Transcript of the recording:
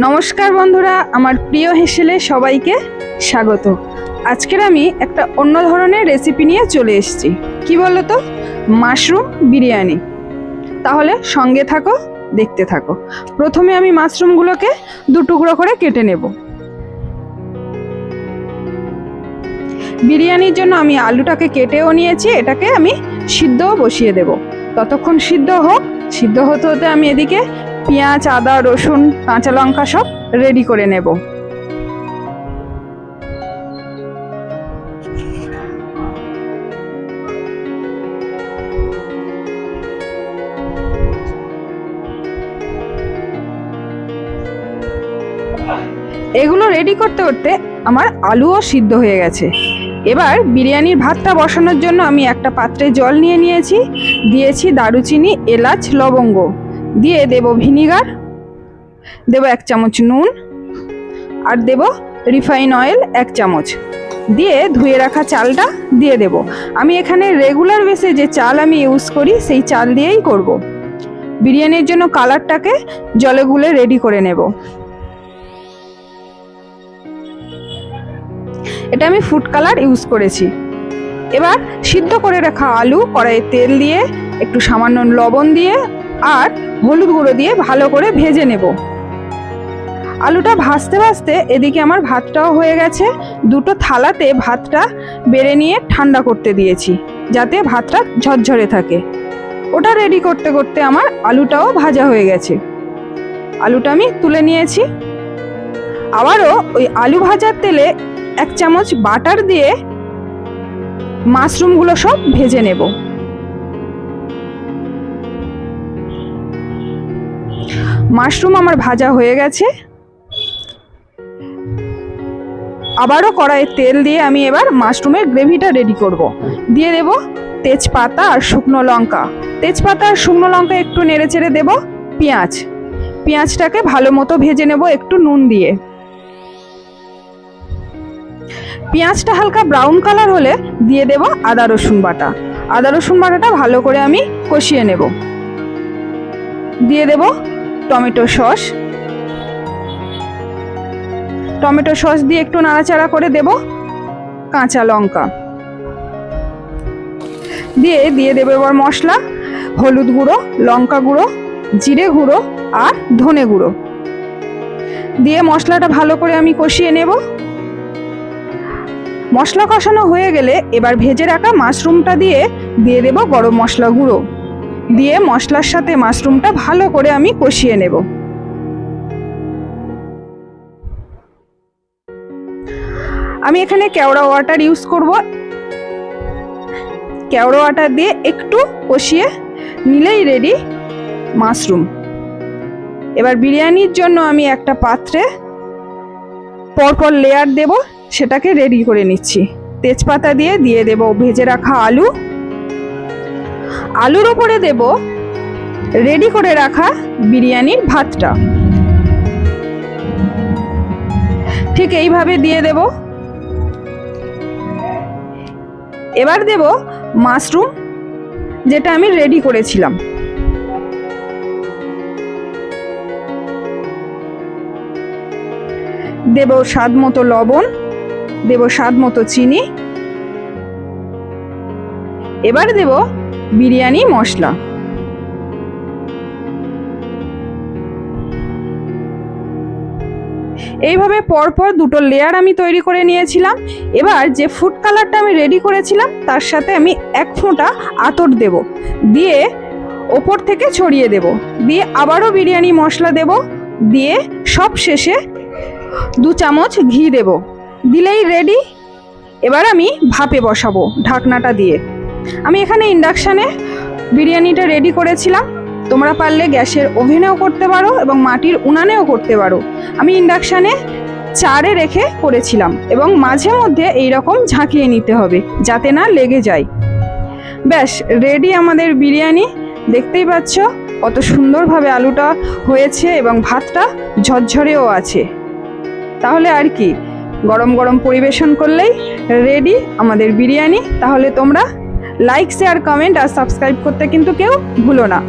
নমস্কার বন্ধুরা, আমার প্রিয় হেসেলে সবাইকে স্বাগত। আজকের আমি একটা অন্য ধরনের রেসিপি নিয়ে চলে এসেছি। কি বলো তো, মাশরুম বিরিয়ানি। তাহলে সঙ্গে থাকো, দেখতে থাকো। প্রথমে আমি মাশরুমগুলোকে দু টুকরো করে কেটে নেব। বিরিয়ানির জন্য আমি আলুটাকে কেটেও নিয়েছি, এটাকে আমি সিদ্ধও বসিয়ে দেব। ততক্ষণ সিদ্ধ হোক। সিদ্ধ হতে হতে আমি এদিকে পেঁয়াজ, আদা, রসুন, কাঁচা লঙ্কা সব রেডি করে নেব। এগুলো রেডি করতে করতে আমার আলুও সিদ্ধ হয়ে গেছে। এবার বিরিয়ানির ভাতটা বসানোর জন্য আমি একটা পাত্রে জল নিয়ে নিয়েছি। দিয়েছি দারুচিনি, এলাচ, লবঙ্গ। দিয়ে দেব ভিনিগার, দেব 1 চামচ নুন, আর দেব রিফাইন অয়েল 1 চামচ। দিয়ে ধুয়ে রাখা চালটা দিয়ে দেব। আমি এখানে রেগুলার বেসে যে চাল আমি ইউজ করি সেই চাল দিয়েই করব। বিরিয়ানির জন্য কালারটাকে জলে গুলে রেডি করে নেব। এটা আমি ফুড কালার ইউজ করেছি। এবার সিদ্ধ করে রাখা আলু কড়াইয়ে তেল দিয়ে একটু সামান্য লবণ দিয়ে আর হলুদ গুঁড়ো দিয়ে ভালো করে ভেজে নেব। আলুটা ভাজতে ভাজতে এদিকে আমার ভাতটাও হয়ে গেছে। দুটো থালাতে ভাতটা বেড়ে নিয়ে ঠান্ডা করতে দিয়েছি, যাতে ভাতটা ঝরঝরে থাকে। ওটা রেডি করতে করতে আমার আলুটাও ভাজা হয়ে গেছে। আলুটা আমি তুলে নিয়েছি। আবারও ওই আলু ভাজার তেলে 1 চামচ বাটার দিয়ে মাশরুমগুলো সব ভেজে নেব। মাশরুম আমার ভাজা হয়ে গেছে। আবারও কড়াইয়ে তেল দিয়ে আমি এবার মাশরুমের গ্রেভিটা রেডি করব। দিয়ে দেব তেজপাতা আর শুকনো লঙ্কা। তেজপাতা আর শুকনো লঙ্কা একটু নেড়ে চেড়ে দেব পেঁয়াজ। পেঁয়াজটাকে ভালো মতো ভেজে নেব একটু নুন দিয়ে। পেঁয়াজটা হালকা ব্রাউন কালার হলে দিয়ে দেব আদা রসুন বাটা। আদা রসুন বাটাটা ভালো করে আমি কষিয়ে নেব। দিয়ে দেব টমেটো সস। টমেটো সস দিয়ে একটু নাড়াচাড়া করে দেব কাঁচা লঙ্কা। দিয়ে দেব এবার মশলা, হলুদ গুঁড়ো, লঙ্কা গুঁড়ো, জিরে গুঁড়ো আর ধনে গুঁড়ো। দিয়ে মশলাটা ভালো করে আমি কষিয়ে নেব। মশলা কষানো হয়ে গেলে এবার ভেজে রাখা মাশরুমটা দিয়ে দেব গরম মশলা গুঁড়ো। দিয়ে মশলার সাথে মাশরুমটা ভালো করে আমি কষিয়ে নেব। আমি এখানে কেওড়া ওয়াটার ইউজ করব। কেওড়া ওয়াটার দিয়ে একটু কষিয়ে নিলেই রেডি মাশরুম। এবার বিরিয়ানির জন্য আমি একটা পাত্রে পরপর লেয়ার দেব, সেটাকে রেডি করে নিচ্ছি। তেজপাতা দিয়ে দেব ভেজে রাখা আলু। আলুর ওপরে দেব রেডি করে রাখা বিরিয়ানির ভাতটা। ঠিক এইভাবে দিয়ে দেব। এবার দেব মাশরুম, যেটা আমি রেডি করেছিলাম। দেব স্বাদ মতো লবণ, দেব স্বাদ মতো চিনি। এবার দেব বিরিয়ানি মশলা। এইভাবে পরপর দুটো লেয়ার আমি তৈরি করে নিয়েছিলাম। এবার যে ফুড কালারটা আমি রেডি করেছিলাম তার সাথে আমি 1 ফোঁটা আতর দেব। দিয়ে ওপর থেকে ছড়িয়ে দেব। দিয়ে আবারও বিরিয়ানি মশলা দেব। দিয়ে সব শেষে 2 চামচ ঘি দেব। দিলেই রেডি। এবার আমি ভাপে বসাবো ঢাকনাটা দিয়ে। আমি এখানে ইন্ডাকশানে বিরিয়ানিটা রেডি করেছিলাম। তোমরা পারলে গ্যাসের ওভেনেও করতে পারো এবং মাটির উনানেও করতে পারো। আমি ইন্ডাকশানে 4-এ রেখে করেছিলাম এবং মাঝে মধ্যে এইরকম ঝাঁকিয়ে নিতে হবে যাতে না লেগে যায়। ব্যাস রেডি আমাদের বিরিয়ানি। দেখতেই পাচ্ছ কত সুন্দরভাবে আলুটা হয়েছে এবং ভাতটা ঝরঝরেও আছে। তাহলে আর কি, গরম গরম পরিবেশন করলেই রেডি আমাদের বিরিয়ানি। তাহলে তোমরা লাইক, শেয়ার, কমেন্ট আর সাবস্ক্রাইব করতে কিন্তু কেউ ভুলো না।